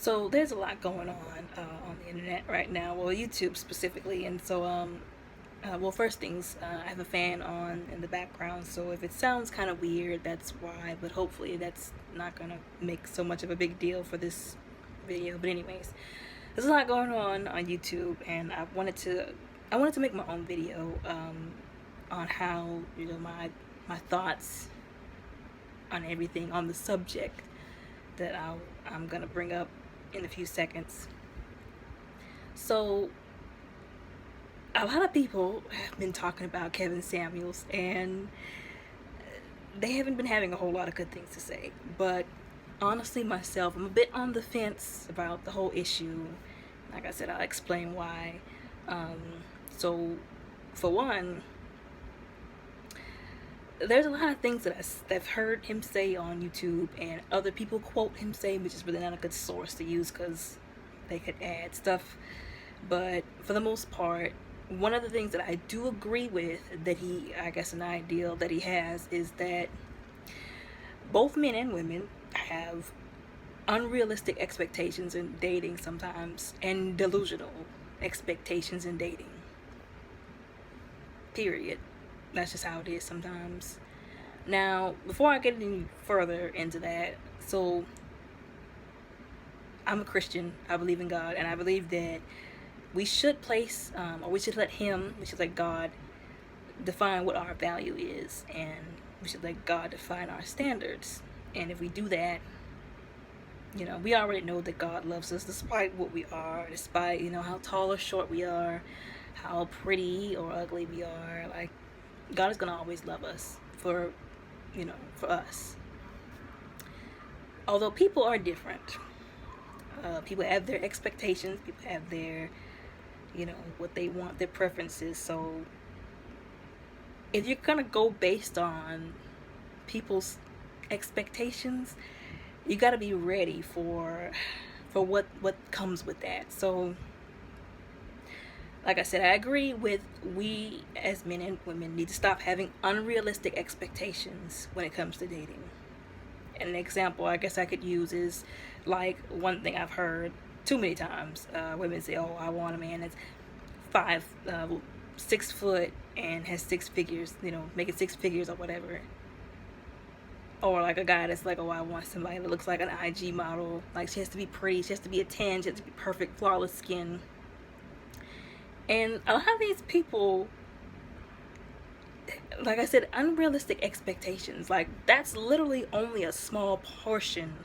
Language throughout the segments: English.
So there's a lot going on the internet right now, well, YouTube specifically, and so well, first things, I have a fan on in the background, so if it sounds kind of weird, that's why. But hopefully, that's not gonna make so much of a big deal for this video. But anyways, there's a lot going on YouTube, and I wanted to make my own video on how my thoughts on everything on the subject that I'm gonna bring up in a few seconds. So a lot of people have been talking about Kevin Samuels, and they haven't been having a whole lot of good things to say. But honestly, myself, I'm a bit on the fence about the whole issue. Like I said, I'll explain why. Um, so, for one, there's a lot of things that I've heard him say on YouTube, and other people quote him saying, which is really not a good source to use because they could add stuff. But for the most part, one of the things that I do agree with, that I guess an ideal that he has, is that both men and women have unrealistic expectations in dating sometimes, and delusional expectations in dating. Period. That's just how it is sometimes. Now, before I get any further into that, so I'm a Christian. I believe in God, and I believe that we should we should let God define what our value is, and we should let God define our standards. And if we do that, we already know that God loves us despite what we are, despite, how tall or short we are, how pretty or ugly we are. Like, God is going to always love us for us. Although people are different. People have their expectations, people have their, what they want, their preferences. So if you're going to go based on people's expectations, you got to be ready for what comes with that. So like I said, I agree with, we as men and women need to stop having unrealistic expectations when it comes to dating. And an example I guess I could use is, like, one thing I've heard too many times, women say, oh, I want a man that's 6 foot and has 6 figures, making 6 figures or whatever. Or like a guy that's like, oh, I want somebody that looks like an IG model. Like, she has to be pretty, she has to be a 10, she has to be perfect, flawless skin. And a lot of these people, like I said, unrealistic expectations, like, that's literally only a small portion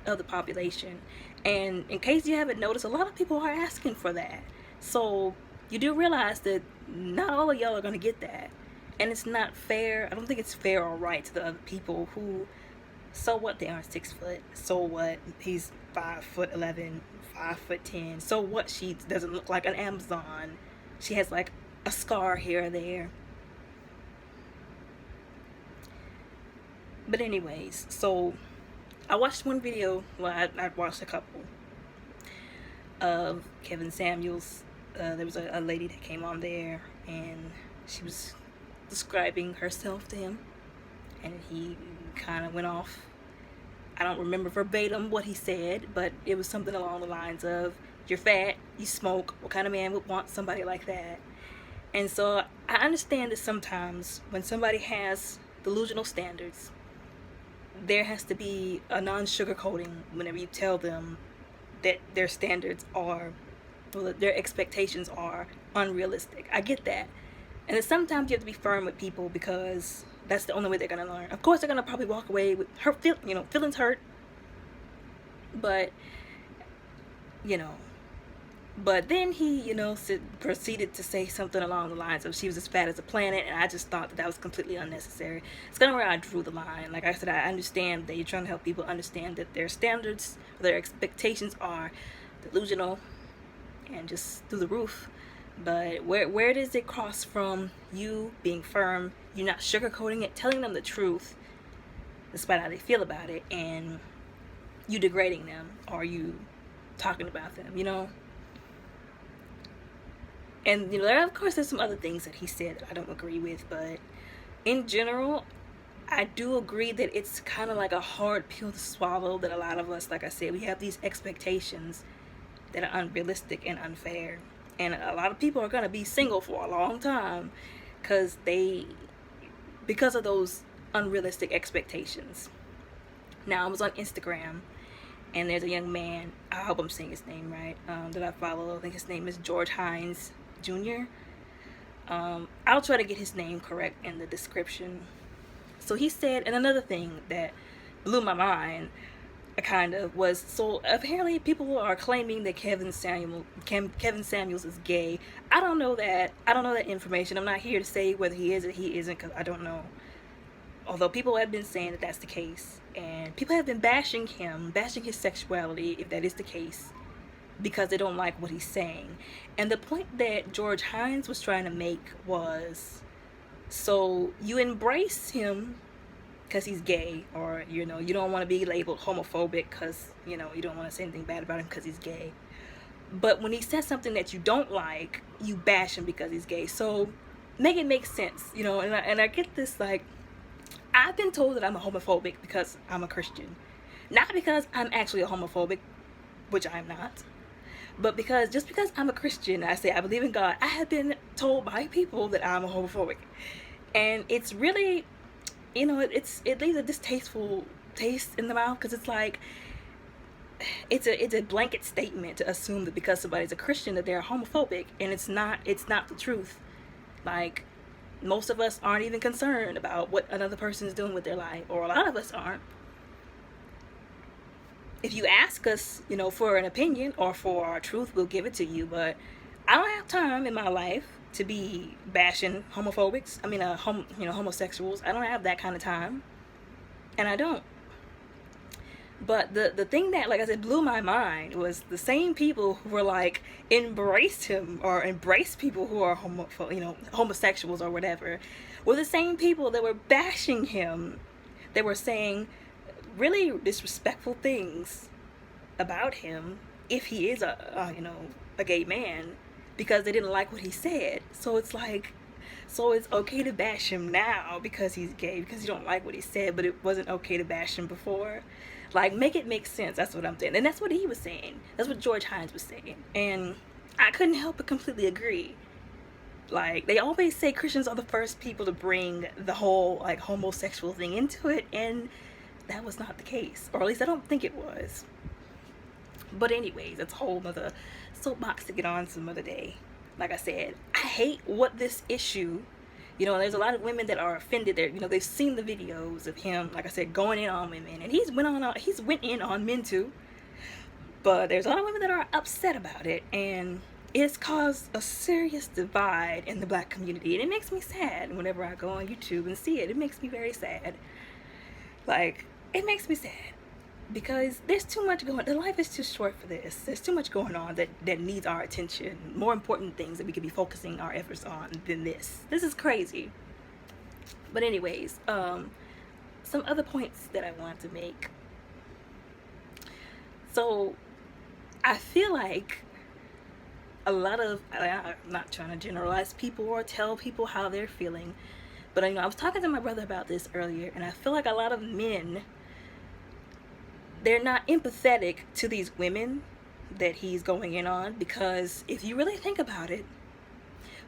of the population. And in case you haven't noticed, a lot of people are asking for that. So you do realize that not all of y'all are going to get that. And it's not fair. I don't think it's fair or right to the other people who, so what, they aren't 6 foot, so what, he's 5'11", 5'10", so what, she doesn't look like an Amazon, she has like a scar here or there. But anyways, so I watched one video, well, I watched a couple of Kevin Samuels. There was a lady that came on there, and she was describing herself to him, and he kind of went off. I don't remember verbatim what he said, but it was something along the lines of, you're fat, you smoke, what kind of man would want somebody like that? And so I understand that sometimes when somebody has delusional standards, there has to be a non-sugarcoating whenever you tell them that their standards are, well, that their expectations are unrealistic. I get that. And then sometimes you have to be firm with people, because that's the only way they're going to learn. Of course, they're going to probably walk away with feelings hurt. But, but then he, proceeded to say something along the lines of, she was as fat as a planet, and I just thought that was completely unnecessary. It's kind of where I drew the line. Like I said, I understand that you're trying to help people understand that their standards, their expectations are delusional and just through the roof. But where does it cross from you being firm, you not sugarcoating it, telling them the truth despite how they feel about it, and you degrading them, or you talking about them, And of course there's some other things that he said that I don't agree with, but in general, I do agree that it's kind of like a hard pill to swallow, that a lot of us, like I said, we have these expectations that are unrealistic and unfair. And a lot of people are going to be single for a long time because because of those unrealistic expectations. Now, I was on Instagram, and there's a young man, I hope I'm saying his name right, that I follow. I think his name is Hines Jr. I'll try to get his name correct in the description. So he said, and another thing that blew my mind, kind of, was, so apparently people are claiming that Kevin Samuels is gay. I don't know that information. I'm not here to say whether he is or he isn't, because I don't know. Although people have been saying that that's the case, and people have been bashing his sexuality, if that is the case, because they don't like what he's saying. And the point that George Hines was trying to make was, so you embrace him because he's gay, or you don't want to be labeled homophobic because you don't want to say anything bad about him because he's gay. But when he says something that you don't like, you bash him because he's gay. So make it make sense, and I get this, like, I've been told that I'm a homophobic because I'm a Christian. Not because I'm actually a homophobic, which I'm not. But just because I'm a Christian, I say I believe in God, I have been told by people that I'm a homophobic. And it's really, it leaves a distasteful taste in the mouth, because it's like, it's a blanket statement to assume that because somebody's a Christian that they're homophobic, and it's not the truth. Like, most of us aren't even concerned about what another person is doing with their life, or a lot of us aren't. If you ask us, for an opinion or for our truth, we'll give it to you. But I don't have time in my life to be bashing homosexuals. I don't have that kind of time, and I don't. But the thing that, like I said, blew my mind was the same people who were like, embraced him or embraced people who are homosexuals or whatever, were the same people that were bashing him. They were saying really disrespectful things about him if he is a gay man, because they didn't like what he said. So it's like, so it's okay to bash him now because he's gay, because you don't like what he said, but it wasn't okay to bash him before. Like, make it make sense. That's what I'm saying. And that's what he was saying. That's what George Hines was saying. And I couldn't help but completely agree. Like, they always say Christians are the first people to bring the whole, like, homosexual thing into it. And that was not the case. Or at least I don't think it was. But anyways, that's a whole other soapbox to get on some other day. Like I said, I hate what this issue, there's a lot of women that are offended there. They've seen the videos of him, like I said, going in on women, and he's went in on men too. But there's a lot of women that are upset about it, and it's caused a serious divide in the black community, and it makes me sad whenever I go on YouTube and see it. It makes me very sad. Like, it makes me sad, because there's too much going on. The life is too short for this. There's too much going on that needs our attention. More important things that we could be focusing our efforts on than this. This is crazy. But anyways, some other points that I want to make. So, I feel like a lot of, I'm not trying to generalize people or tell people how they're feeling, but I was talking to my brother about this earlier, and I feel like a lot of men, they're not empathetic to these women that he's going in on, because if you really think about it,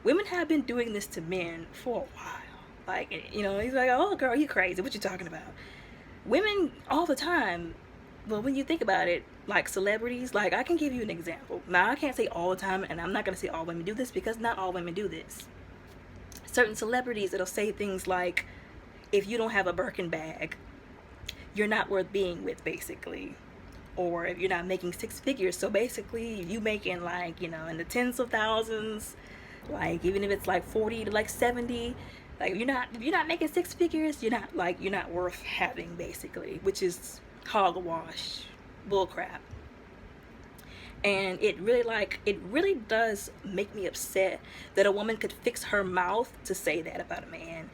women have been doing this to men for a while. Like, he's like, oh girl, you crazy, what you talking about? Women all the time. Well, when you think about it, like celebrities, like, I can give you an example. Now, I can't say all the time, and I'm not going to say all women do this, because not all women do this. Certain celebrities that'll say things like, if you don't have a Birkin bag, you're not worth being with, basically. Or if you're not making six figures, so basically you making like, in the tens of thousands, like even if it's like 40 to like 70, like if you're not making six figures, you're not worth having, basically, which is hogwash, bullcrap. And it really does make me upset that a woman could fix her mouth to say that about a man.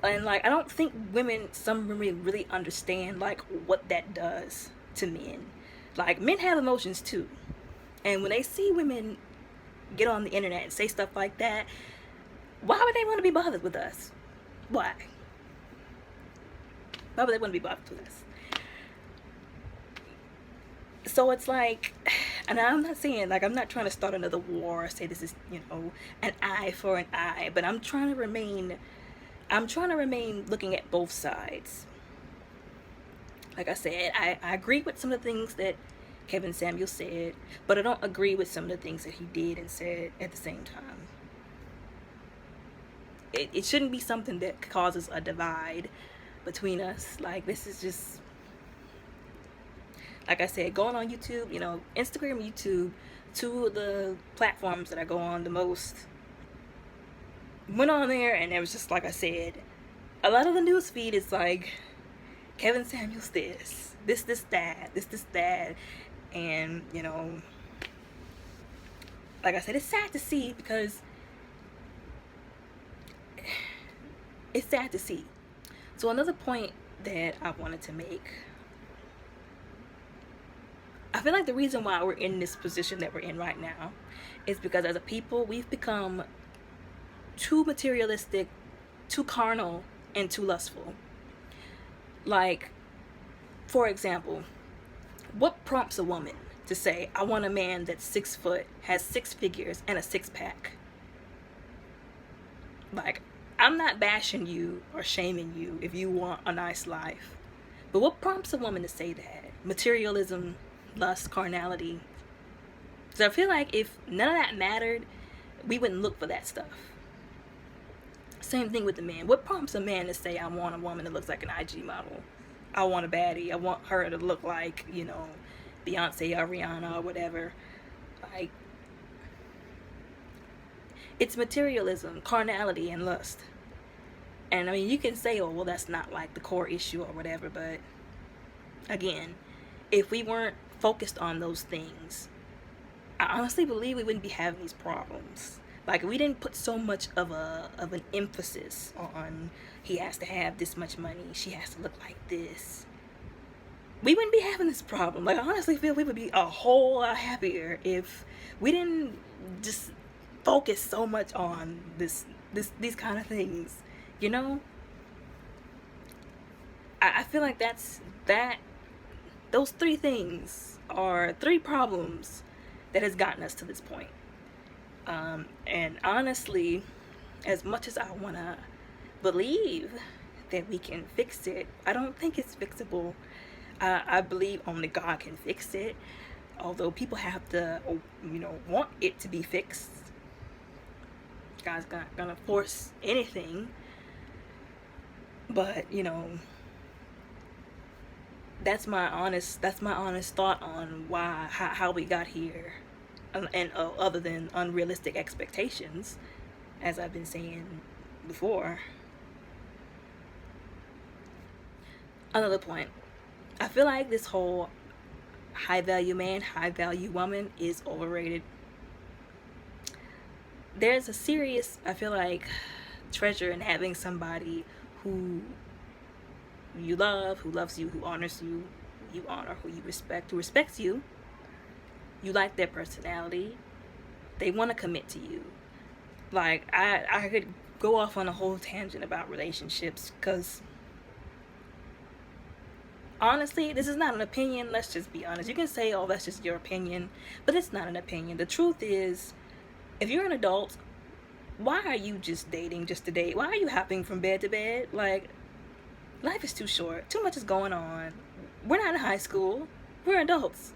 And like, I don't think some women really understand like what that does to men. Like, men have emotions too, and when they see women get on the internet and say stuff like that, why would they want to be bothered with us? Why? Why would they want to be bothered with this? So it's like, and I'm not saying, like, I'm not trying to start another war or say this is, you know, an eye for an eye, but I'm trying to remain looking at both sides. Like I said, I agree with some of the things that Kevin Samuel said, but I don't agree with some of the things that he did and said at the same time. It shouldn't be something that causes a divide between us. Like, this is just, like I said, going on YouTube, you know, Instagram and YouTube, two of the platforms that I go on the most, went on there, and it was just, like I said, a lot of the news feed is like, Kevin Samuels this, that, and, you know, like I said, it's sad to see, because it's sad to see. So another point that I wanted to make, I feel like the reason why we're in this position that we're in right now is because as a people, we've become too materialistic, too carnal, and too lustful. Like, for example, what prompts a woman to say, I want a man that's 6 foot, has 6 figures, and a 6-pack? Like, I'm not bashing you or shaming you if you want a nice life. But what prompts a woman to say that? Materialism, lust, carnality. So I feel like if none of that mattered, we wouldn't look for that stuff. Same thing with the man. What prompts a man to say, I want a woman that looks like an IG model? I want a baddie. I want her to look like, you know, Beyonce or Rihanna or whatever. Like, it's materialism, carnality, and lust. And I mean, you can say, oh, well, that's not like the core issue or whatever, but again, if we weren't focused on those things, I honestly believe we wouldn't be having these problems. Like, we didn't put so much of an emphasis on he has to have this much money, she has to look like this, we wouldn't be having this problem. Like, I honestly feel we would be a whole lot happier if we didn't just focus so much on these kind of things, you know? I feel like those 3 things are 3 problems that has gotten us to this point. And honestly, as much as I want to believe that we can fix it, I don't think it's fixable. I believe only God can fix it, although people have to, you know, want it to be fixed. God's not gonna force anything, but, you know, that's my honest thought on how we got here, and other than unrealistic expectations, as I've been saying before. Another point, I feel like this whole high value man, high value woman is overrated. There's a serious, I feel like, treasure in having somebody who you love, who loves you, who honors you, who you honor, who you respect, who respects you. You like their personality. They want to commit to you. Like, I could go off on a whole tangent about relationships, because honestly, this is not an opinion. Let's just be honest. You can say, oh, that's just your opinion, but it's not an opinion. The truth is, if you're an adult, why are you just dating just to date? Why are you hopping from bed to bed? Like, life is too short. Too much is going on. We're not in high school. We're adults.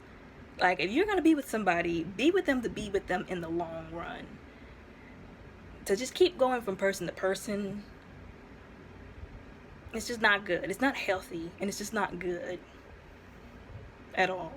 Like, if you're going to be with somebody, be with them to be with them in the long run. To just keep going from person to person, it's just not good. It's not healthy, and it's just not good at all.